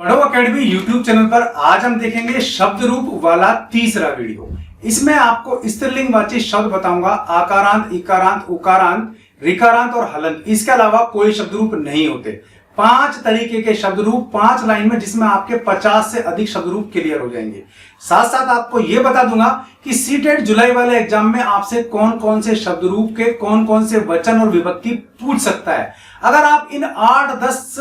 पढ़ो academy YouTube channel पर आज हम देखेंगे शब्द रूप वाला तीसरा वीडियो। इसमें आपको स्त्रीलिंगवाची शब्द बताऊंगा, आकारांत, इकारांत, उकारांत, ऋकारांत और हलंत। इसके अलावा कोई शब्द रूप नहीं होते। 5 तरीके के शब्द रूप 5 लाइन में, जिसमें आपके 50 से अधिक शब्द रूप क्लियर हो जाएंगे। साथ साथ आपको यह बता दूंगा कि सीटेट जुलाई वाले एग्जाम में आपसे कौन कौन से शब्द रूप के कौन कौन से वचन और विभक्ति पूछ सकता है। अगर आप इन 8-10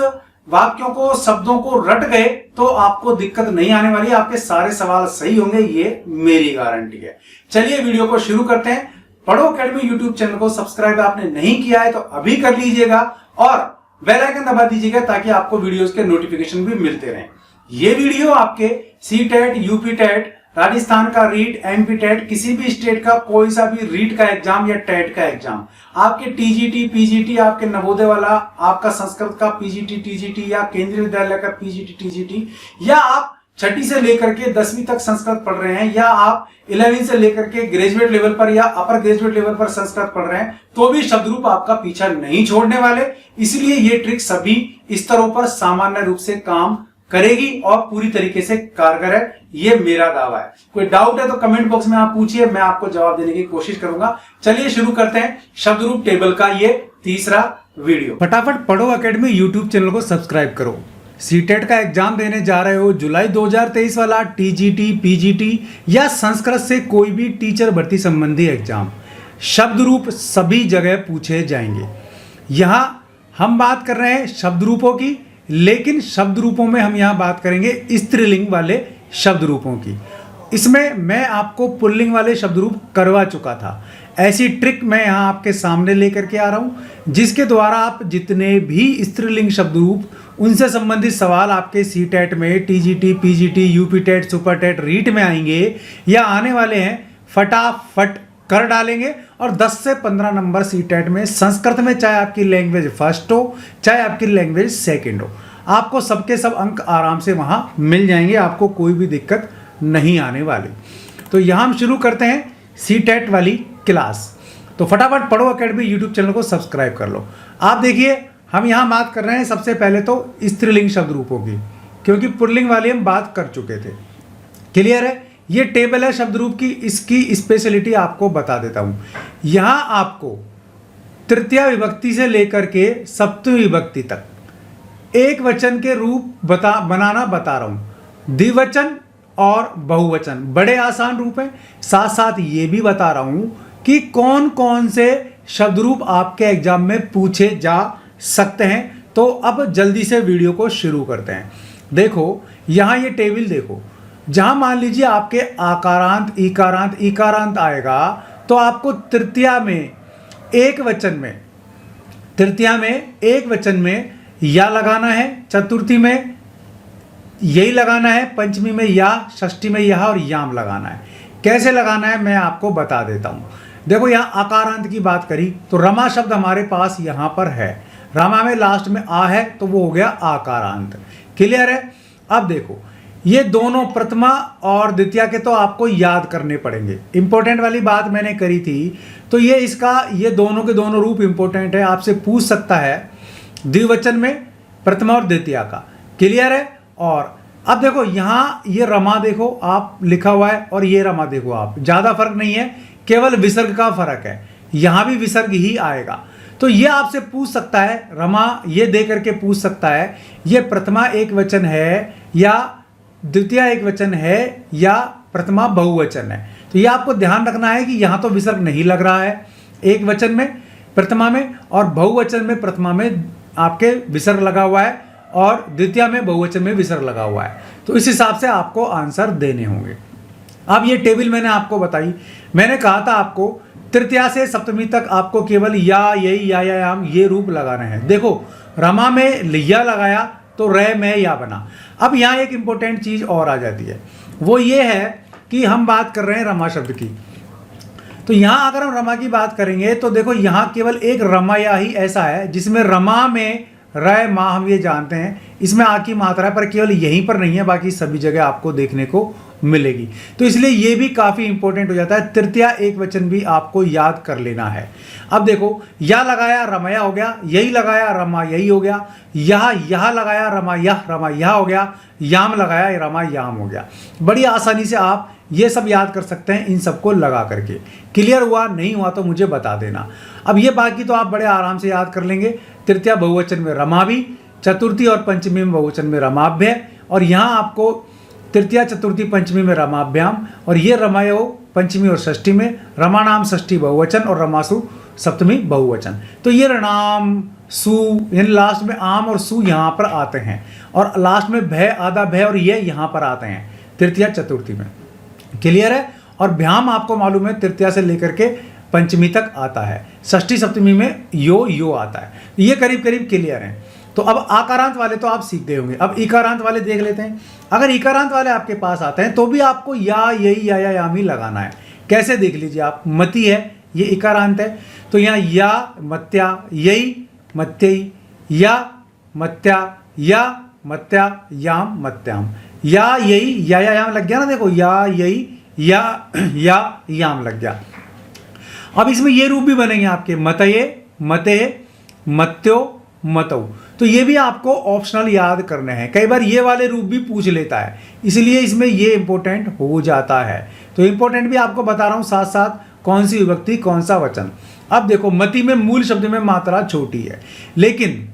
वाक्यों को, शब्दों को रट गए तो आपको दिक्कत नहीं आने वाली, आपके सारे सवाल सही होंगे, ये मेरी गारंटी है। चलिए वीडियो को शुरू करते हैं। पढ़ो अकेडमी यूट्यूब चैनल को सब्सक्राइब आपने नहीं किया है तो अभी कर लीजिएगा और बेल आइकन दबा दीजिएगा ताकि आपको वीडियोस के नोटिफिकेशन भी मिलते रहें। ये वीडियो आपके सीटेट, यूपी टेट, राजस्थान का रीट, एमपी टेट, किसी भी स्टेट का कोई सा भी रीट का एग्जाम या टेट का एग्जाम, आपके टीजीटी, पीजीटी, आपके नवोदय वाला, आपका संस्कृत का पीजीटी, टीजीटी या केंद्रीय विद्यालय का पीजीटी, टीजीटी, या आप 6ठी से लेकर के 10वीं तक संस्कृत पढ़ रहे हैं, या आप 11वीं से लेकर के ग्रेजुएट लेवल पर या अपर ग्रेजुएट लेवल पर संस्कृत पढ़ रहे हैं, तो भी शब्द रूप आपका पीछा नहीं छोड़ने वाले। इसलिए ये ट्रिक सभी स्तरों पर सामान्य रूप से काम करेगी और पूरी तरीके से कारगर है, ये मेरा दावा है। कोई डाउट है तो कमेंट बॉक्स में आप पूछिए, मैं आपको जवाब देने की कोशिश करूंगा। चलिए शुरू करते हैं शब्द रूप टेबल का ये तीसरा वीडियो। फटाफट पढ़ो अकेडमी यूट्यूब चैनल को सब्सक्राइब करो। सीटेट का एग्जाम देने जा रहे हो, जुलाई 2023 वाला, टीजीटी, पीजीटी या संस्कृत से कोई भी टीचर भर्ती संबंधी एग्जाम, शब्द रूप सभी जगह पूछे जाएंगे। यहां हम बात कर रहे हैं शब्द रूपों की, लेकिन शब्द रूपों में हम यहां बात करेंगे स्त्रीलिंग वाले शब्द रूपों की। इसमें मैं आपको पुल्लिंग वाले शब्द रूप करवा चुका था। ऐसी ट्रिक मैं यहां आपके सामने लेकर के आ रहा हूं, जिसके द्वारा आप जितने भी स्त्रीलिंग शब्द रूप, उनसे संबंधित सवाल आपके सीटेट में, TGT, PGT, UP TET, super TET, REET में आएंगे या आने वाले हैं, फटाफट कर डालेंगे और 10 से 15 नंबर सीटेट में संस्कृत में, चाहे आपकी लैंग्वेज फर्स्ट हो चाहे आपकी लैंग्वेज सेकंड हो, आपको सबके सब अंक आराम से वहां मिल जाएंगे। आपको कोई भी दिक्कत नहीं आने वाली। तो यहां हम शुरू करते हैं सीटेट वाली क्लास। तो फटाफट पढ़ो अकेडमी यूट्यूब चैनल को सब्सक्राइब कर लो। आप देखिए, हम यहां बात कर रहे हैं सबसे पहले तो स्त्रीलिंग शब्द रूपों की, क्योंकि पुल्लिंग वाली हम बात कर चुके थे। क्लियर है? ये टेबल है शब्द रूप की, इसकी स्पेशलिटी आपको बता देता हूं। यहां आपको तृतीया विभक्ति से लेकर के सप्तमी विभक्ति तक एक वचन के रूप बनाना बता रहा हूं। द्विवचन और बहुवचन बड़े आसान रूप हैं। साथ साथ ये भी बता रहा हूं कि कौन कौन से शब्द रूप आपके एग्जाम में पूछे जा सकते हैं। तो अब जल्दी से वीडियो को शुरू करते हैं। देखो यहां ये टेबल देखो, जहां मान लीजिए आपके आकारांत, इकारांत आएगा तो आपको तृतीया में एक वचन में या लगाना है, चतुर्थी में यही लगाना है, पंचमी में या, षष्ठी में यह और याम लगाना है। कैसे लगाना है मैं आपको बता देता हूं। देखो यहां आकारांत की बात करी तो रमा शब्द हमारे पास यहां पर है, रमा में लास्ट में आ है तो वो हो गया आकारांत। क्लियर है? अब देखो ये दोनों प्रथमा और द्वितीया के तो आपको याद करने पड़ेंगे। इंपॉर्टेंट वाली बात मैंने करी थी, तो ये दोनों के दोनों रूप इंपॉर्टेंट है, आपसे पूछ सकता है द्विवचन में प्रथमा और द्वितीया का। क्लियर है? और अब देखो यहां ये रमा देखो आप लिखा हुआ है और ये रमा देखो आप, ज्यादा फर्क नहीं है, केवल विसर्ग का फर्क है। यहां भी विसर्ग ही आएगा। तो ये आपसे पूछ सकता है, रमा ये दे करके पूछ सकता है, ये प्रथमा एक वचन है या द्वितीया एक वचन है या प्रथमा बहुवचन है। तो ये आपको ध्यान रखना है कि यहां तो विसर्ग नहीं लग रहा है, एक वचन में प्रथमा में, और बहुवचन में प्रथमा में आपके विसर्ग लगा हुआ है और द्वितीया में बहुवचन में विसर्ग लगा हुआ है। तो इस हिसाब से आपको आंसर देने होंगे। अब ये टेबल मैंने आपको बताई, मैंने कहा था आपको तृतीया से सप्तमी तक आपको केवल या, यही, या, याम ये रूप लगाना है। देखो रमा में लिया लगाया तो रे में या बना। अब यहाँ एक इंपॉर्टेंट चीज और आ जाती है, वो ये है कि हम बात कर रहे हैं रमा शब्द की। तो यहाँ अगर हम रमा की बात करेंगे तो देखो यहाँ केवल एक रमाया ही ऐसा है जिसमें रमा में रय मा हम ये जानते हैं, इसमें आ की मात्रा है, पर केवल यहीं पर नहीं है, बाकी सभी जगह आपको देखने को मिलेगी। तो इसलिए ये भी काफी इंपॉर्टेंट हो जाता है। तृतीया एक वचन भी आपको याद कर लेना है। अब देखो, या लगाया रमया हो गया, यही लगाया रमा यही हो गया, यह लगाया रमा यह हो गया, याम लगाया रमा याम हो गया। बड़ी आसानी से आप ये सब याद कर सकते हैं इन सबको लगा करके। क्लियर हुआ? नहीं हुआ तो मुझे बता देना। अब ये बाकी तो आप बड़े आराम से याद कर लेंगे। तृतीया बहुवचन में रमाभि, चतुर्थी और पंचमी में बहुवचन में रमाभ्य, और यहाँ आपको तृतीया चतुर्थी पंचमी में रमाभ्याम, और ये रमायो पंचमी और षष्ठी में, रमानाम षष्ठी बहुवचन और रमासु सप्तमी बहुवचन। तो ये रणाम सु, यानी लास्ट में आम और सु यहाँ पर आते हैं, और लास्ट में भय, आधा भय और ये यहाँ पर आते हैं तृतीया चतुर्थी में। क्लियर है? और भ्याम आपको मालूम है तृतीया से लेकर के पंचमी तक आता है, षष्ठी सप्तमी में यो आता है। ये करीब करीब क्लियर है। तो अब आकारांत वाले तो आप सीख गए होंगे, अब इकारांत वाले देख लेते हैं। अगर इकारांत वाले आपके पास आते हैं तो भी आपको या यही या याम ही लगाना है। कैसे देख लीजिए आप, मति है, ये इकारांत है, तो यहाँ या मत्या यही मत्यई, या मत्या याम मत्याम, या यही या याम लग गया ना, देखो या यही या याम लग गया। अब इसमें ये रूप भी बनेंगे आपके मतये मते मत्यो मतौ, तो ये भी आपको ऑप्शनल याद करने हैं। कई बार ये वाले रूप भी पूछ लेता है, इसलिए इसमें ये इंपॉर्टेंट हो जाता है। तो इंपॉर्टेंट भी आपको बता रहा हूं, साथ साथ कौन सी विभक्ति कौन सा वचन। अब देखो, मति में मूल शब्द में मात्रा छोटी है, लेकिन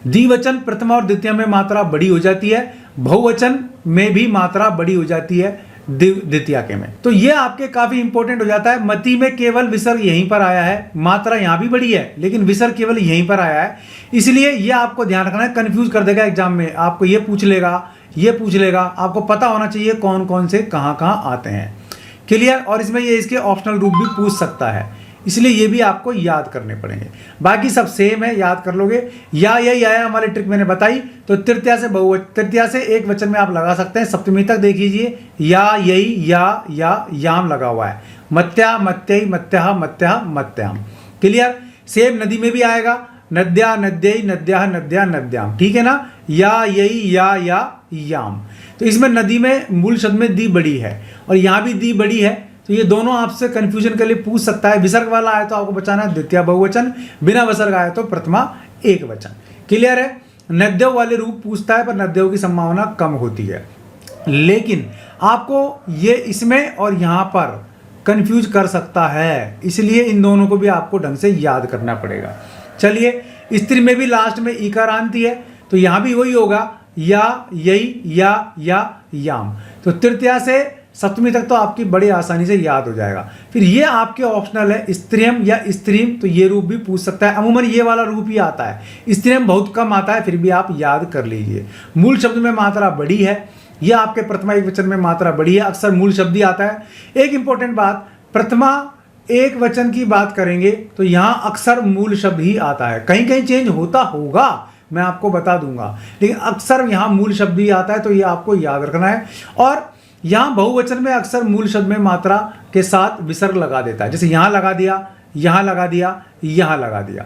द्विवचन प्रथमा और द्वितीय में मात्रा बड़ी हो जाती है, बहुवचन में भी मात्रा बड़ी हो जाती है द्वितीय के में। तो ये आपके काफी इंपॉर्टेंट हो जाता है। मति में केवल विसर्ग यहीं पर आया है, मात्रा यहां भी बड़ी है, लेकिन विसर्ग केवल यहीं पर आया है, इसलिए ये आपको ध्यान रखना है। कंफ्यूज कर देगा एग्जाम में, आपको ये पूछ लेगा, आपको पता होना चाहिए कौन कौन से कहां आते हैं। क्लियर? और इसमें ये इसके ऑप्शनल रूप भी पूछ सकता है, इसलिए ये भी आपको याद करने पड़ेंगे। बाकी सब सेम है, याद कर लोगे। या यही आया हमारी ट्रिक मैंने बताई, तो तृतीया से एक वचन में आप लगा सकते हैं। सप्तमी तक देख लीजिए, या यही या याम लगा हुआ है, मत्या मत्यई मत्या मत्याम। क्लियर? सेम नदी में भी आएगा, नद्या नद्यई नद्या नद्याम, ठीक है ना, या यही या याम। तो इसमें नदी में मूल शब्द में दी बड़ी है और यहाँ भी दी बड़ी है, तो ये दोनों आपसे कंफ्यूजन के लिए पूछ सकता है। विसर्ग वाला आया तो आपको बचाना है द्वितीय बहुवचन, बिना विसर्ग आया तो प्रथमा एक वचन। क्लियर है? नद्यों वाले रूप पूछता है, पर नद्यों की संभावना कम होती है, लेकिन आपको ये इसमें और यहाँ पर कंफ्यूज कर सकता है, इसलिए इन दोनों को भी आपको ढंग से याद करना पड़ेगा। चलिए, स्त्री में भी लास्ट में इकारांति है, तो यहाँ भी वही होगा, या यही या याम। तो तृतीया से सप्तमी तक तो आपकी बड़ी आसानी से याद हो जाएगा। फिर ये आपके ऑप्शनल है, स्त्रियम या स्त्रीम, तो ये रूप भी पूछ सकता है। अमूमन ये वाला रूप ही आता है, स्त्रियम बहुत कम आता है, फिर भी आप याद कर लीजिए। मूल शब्द में मात्रा बड़ी है, यह आपके प्रथमा एक वचन में मात्रा बड़ी है, अक्सर मूल शब्द ही आता है। एक इंपॉर्टेंट बात, प्रथमा एक वचन की बात करेंगे तो यहाँ अक्सर मूल शब्द ही आता है, कहीं कहीं चेंज होता होगा, मैं आपको बता दूंगा, लेकिन अक्सर यहाँ मूल शब्द ही आता है, तो ये आपको याद रखना है। और यहाँ बहुवचन में अक्सर मूल शब्द में मात्रा के साथ विसर्ग लगा देता है, जैसे यहाँ लगा दिया, यहाँ लगा दिया, यहाँ लगा दिया।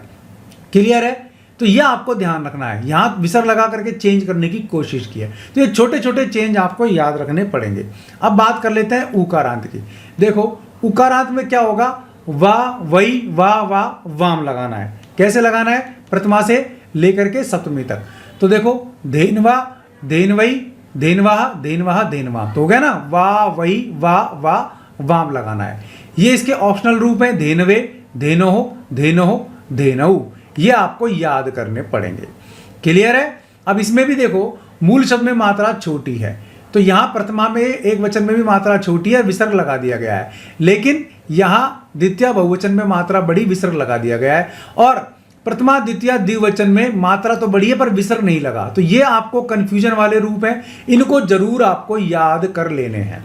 क्लियर है? तो यह आपको ध्यान रखना है, यहाँ विसर्ग लगा करके चेंज करने की कोशिश की है, तो ये छोटे छोटे चेंज आपको याद रखने पड़ेंगे। अब बात कर लेते हैं उकारांत की। देखो, उकारांत में क्या होगा, वाह वही वाह वाम लगाना है। कैसे लगाना है? प्रथमा से लेकर के सप्तमी तक। तो देखो, धेनवा धेनवई धेनवाह धेनवाह धेनवाह, तो हो गया ना, वाह वही वाह वाम लगाना है। ये इसके ऑप्शनल रूप हैं, धेनवे धेनोह धेनोह धेनऊ, ये आपको याद करने पड़ेंगे। क्लियर है? अब इसमें भी देखो, मूल शब्द में मात्रा छोटी है, तो यहाँ प्रथमा में एक वचन में भी मात्रा छोटी है, विसर्ग लगा दिया गया है, लेकिन यहाँ द्वितीय बहुवचन में मात्रा बड़ी, विसर्ग लगा दिया गया है। और प्रथमा द्वितीय द्विवचन में मात्रा तो बड़ी है पर विसर्ग नहीं लगा, तो ये आपको कंफ्यूजन वाले रूप हैं, इनको जरूर आपको याद कर लेने हैं।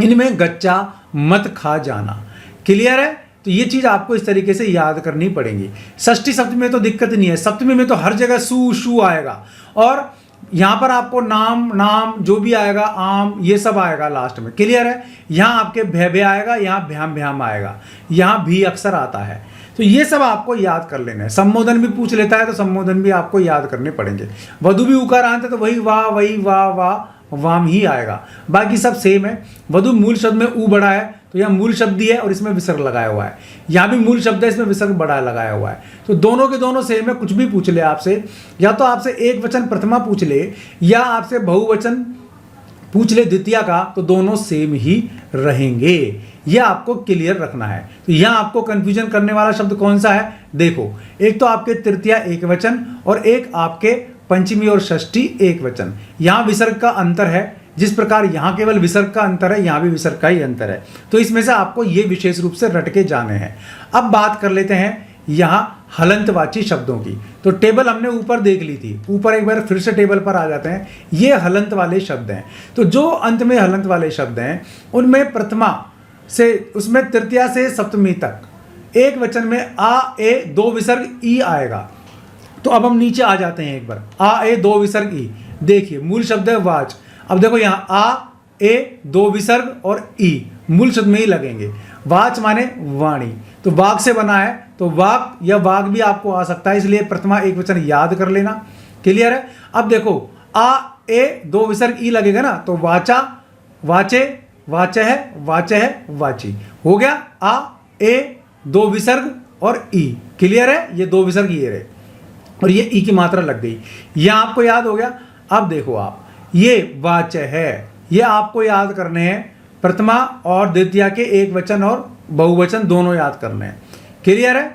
इनमें गच्चा मत खा जाना। क्लियर है? तो ये चीज आपको इस तरीके से याद करनी पड़ेगी। षष्ठी सप्तमी में तो दिक्कत नहीं है, सप्तमी में तो हर जगह सु शु आएगा, और यहां पर आपको नाम जो भी आएगा, आम, ये सब आएगा लास्ट में। क्लियर है? यहां आपके भय आएगा, यहां भ्याम आएगा, यहां भी अक्सर आता है। तो ये सब आपको याद कर लेना है। संबोधन भी पूछ लेता है तो संबोधन भी आपको याद करने पड़ेंगे। वधु भी उकारांत है तो वही वाह वाम ही आएगा, बाकी सब सेम है। वधु मूल शब्द में ऊ बड़ा है तो यहाँ मूल शब्द ही है और इसमें विसर्ग लगाया हुआ है, यहाँ भी मूल शब्द है इसमें विसर्ग बड़ा लगाया हुआ है। तो दोनों के दोनों सेम है। कुछ भी पूछ ले आपसे, या तो आपसे एक वचन प्रथमा पूछ ले या आपसे बहुवचन पूछ ले द्वितीया का, तो दोनों सेम ही रहेंगे। यह आपको क्लियर रखना है। तो यहाँ आपको कंफ्यूजन करने वाला शब्द कौन सा है, देखो, एक तो आपके तृतीया एक वचन और एक आपके पंचमी और षष्ठी एक वचन। यहाँ विसर्ग का अंतर है, जिस प्रकार यहाँ केवल विसर्ग का अंतर है, यहाँ भी विसर्ग का ही अंतर है। तो इसमें से आपको ये विशेष रूप से रट के जाने हैं। अब बात कर लेते हैं यहाँ हलंतवाची शब्दों की। तो टेबल हमने ऊपर देख ली थी, ऊपर एक बार फिर से टेबल पर आ जाते हैं। ये हलंत वाले शब्द हैं। तो जो अंत में हलंत वाले शब्द हैं उनमें प्रथमा से उसमें तृतीया से सप्तमी तक एक वचन में आ ए दो विसर्ग ई आएगा। तो अब हम नीचे आ जाते हैं एक बार, आ ए दो विसर्ग ई। देखिए मूल शब्द है वाच। अब देखो यहाँ आ ए दो विसर्ग और ई मूल शब्द में ही लगेंगे। वाच माने वाणी, तो वाक से बना है, तो वाक या वाग भी आपको आ सकता है, इसलिए प्रथमा एक वचन याद कर लेना। क्लियर है। अब देखो आ ए दो विसर्ग ई लगेगा ना, तो वाचा वाचे वाचह वाचह वाची हो गया। आ ए दो विसर्ग और ई। क्लियर है। ये दो विसर्ग ये रहे और ये ई की मात्रा लग गई, ये आपको याद हो गया। अब देखो आप ये वाच्य है, ये आपको याद करने हैं। प्रथमा और द्वितीया के एक वचन और बहुवचन दोनों याद करने हैं। क्लियर है।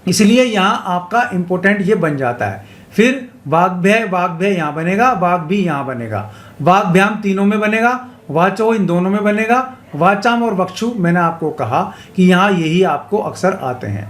इसलिए यहाँ आपका इंपॉर्टेंट ये बन जाता है। फिर वाग्भय यहाँ बनेगा, वाग भी यहाँ बनेगा, वाग्भ्याम तीनों में बनेगा, वाचो इन दोनों में बनेगा, वाचाम और वक्षु मैंने आपको कहा कि यहाँ यही आपको अक्सर आते हैं।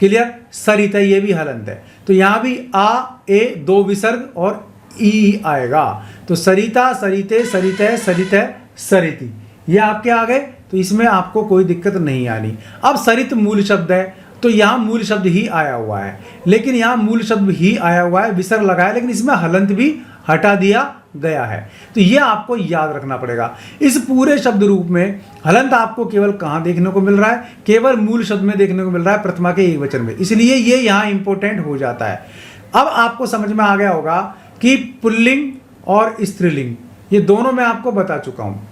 क्लियर। सरित ये भी हलंत है, तो यहाँ भी आ ए दो विसर्ग और ई आएगा। तो सरिता सरिते सरिते सरित सरिति ये आपके आ गए। तो इसमें आपको कोई दिक्कत नहीं आनी। अब सरित मूल शब्द है तो यहाँ मूल शब्द ही आया हुआ है, लेकिन यहाँ मूल शब्द ही आया हुआ है, विसर्ग लगाया, लेकिन इसमें हलंत भी हटा दिया गया है। तो ये आपको याद रखना पड़ेगा। इस पूरे शब्द रूप में हलंत आपको केवल कहाँ देखने को मिल रहा है, केवल मूल शब्द में देखने को मिल रहा है, प्रथमा के एक वचन में, इसलिए ये यहाँ इंपॉर्टेंट हो जाता है। अब आपको समझ में आ गया होगा कि पुल्लिंग और स्त्रीलिंग ये दोनों मैं आपको बता चुका हूँ।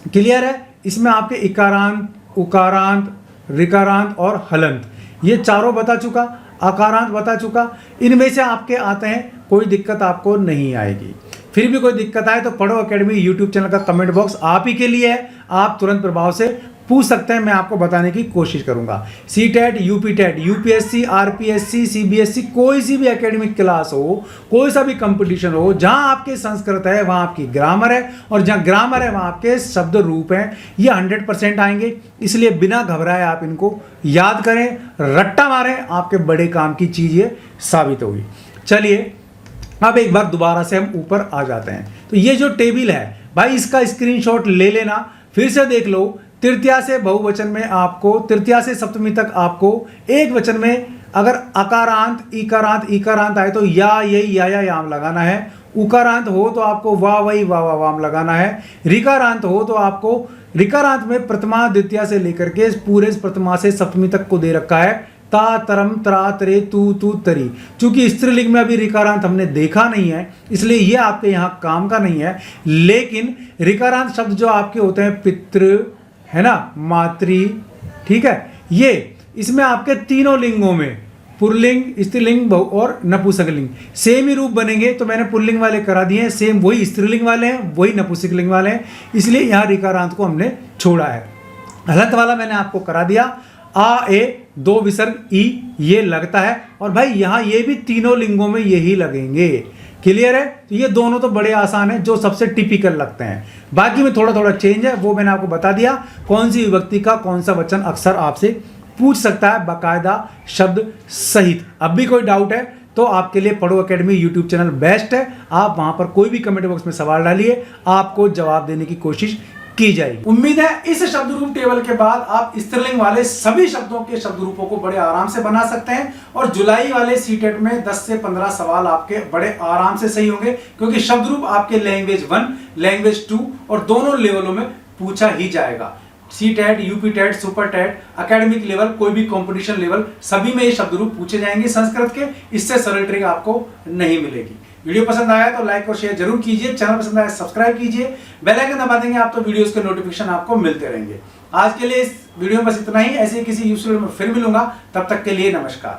क्लियर है। इसमें आपके इकारांत, उकारांत, ऋकारांत और हलंत ये चारों बता चुका, अकारांत बता चुका। इनमें से आपके आते हैं, कोई दिक्कत आपको नहीं आएगी। फिर भी कोई दिक्कत आए तो पढ़ो एकेडमी यूट्यूब चैनल का कमेंट बॉक्स आप ही के लिए है, आप तुरंत प्रभाव से पूछ सकते हैं, मैं आपको बताने की कोशिश करूंगा। CTET, UPTET, UPSC, RPSC, CBSE, कोई सी भी एकेडमिक क्लास हो, कोई सा भी कंपटीशन हो, जहां आपके संस्कृत है वहां आपकी ग्रामर है, और जहां ग्रामर है वहां आपके शब्द रूप हैं। ये 100% आएंगे, इसलिए बिना घबराए आप इनको याद करें, रट्टा मारें, आपके बड़े काम की चीज ये साबित होगी। चलिए अब एक बार दोबारा से हम ऊपर आ जाते हैं। तो ये जो टेबल है भाई, इसका स्क्रीनशॉट ले लेना, फिर से देख लो। तृतीया से बहुवचन में आपको, तृतीया से सप्तमी तक आपको एक वचन में अगर अकारांत, इकारांत, इकारांत आए तो या यही या याम लगाना है। उकारांत हो तो आपको वाह वही वाह वाम लगाना है। ऋकारांत हो तो आपको, ऋकारांत में प्रथमा द्वितीया से लेकर के पूरे प्रथमा से सप्तमी तक को दे रखा है। ता तरम त्रा तरे तू तू तरी। चूंकि स्त्रीलिंग में अभी ऋकारांत हमने देखा नहीं है, इसलिए ये आपके यहाँ काम का नहीं है। लेकिन ऋकारांत शब्द जो आपके होते हैं, पितृ है ना, मातृ, ठीक है, ये इसमें आपके तीनों लिंगों में पुल्लिंग, स्त्रीलिंग और नपुंसकलिंग सेम ही रूप बनेंगे। तो मैंने पुल्लिंग वाले करा दिए हैं, सेम वही स्त्रीलिंग वाले हैं, वही नपुंसकलिंग वाले हैं, इसलिए यहाँ ऋकारांत को हमने छोड़ा है। हलंत वाला मैंने आपको करा दिया। आ ए दो विसर्ग ई ये लगता है, और भाई यहाँ ये भी तीनों लिंगों में यही लगेंगे। क्लियर है। तो ये दोनों तो बड़े आसान है, जो सबसे टिपिकल लगते हैं। बाकी में थोड़ा थोड़ा चेंज है, वो मैंने आपको बता दिया। कौन सी विभक्ति का कौन सा वचन अक्सर आपसे पूछ सकता है बाकायदा शब्द सहित। अब भी कोई डाउट है तो आपके लिए पढ़ो एकेडमी यूट्यूब चैनल बेस्ट है। आप वहां पर कोई भी कमेंट बॉक्स में सवाल डालिए, आपको जवाब देने की कोशिश की जाएगी। उम्मीद है इस शब्द रूप टेबल के बाद आप स्त्रीलिंग वाले सभी शब्दों के शब्द रूपों को बड़े आराम से बना सकते हैं, और जुलाई वाले सीटेट में 10 से 15 सवाल आपके बड़े आराम से सही होंगे, क्योंकि शब्द रूप आपके लैंग्वेज 1, लैंग्वेज 2 और दोनों लेवलों में पूछा ही जाएगा। CTET, UP TET, super TET, academic level, कोई भी कंपटीशन लेवल, सभी में ये शब्द रूप पूछे जाएंगे संस्कृत के। इससे सरल ट्रिक आपको नहीं मिलेगी। वीडियो पसंद आया तो लाइक और शेयर जरूर कीजिए, चैनल पसंद आया सब्सक्राइब कीजिए, बेल आइकन दबा देंगे आप तो वीडियोस के नोटिफिकेशन आपको मिलते रहेंगे। आज के लिए इस वीडियो में बस इतना ही। ऐसे किसी यूजफुल में फिर मिलूंगा, तब तक के लिए नमस्कार।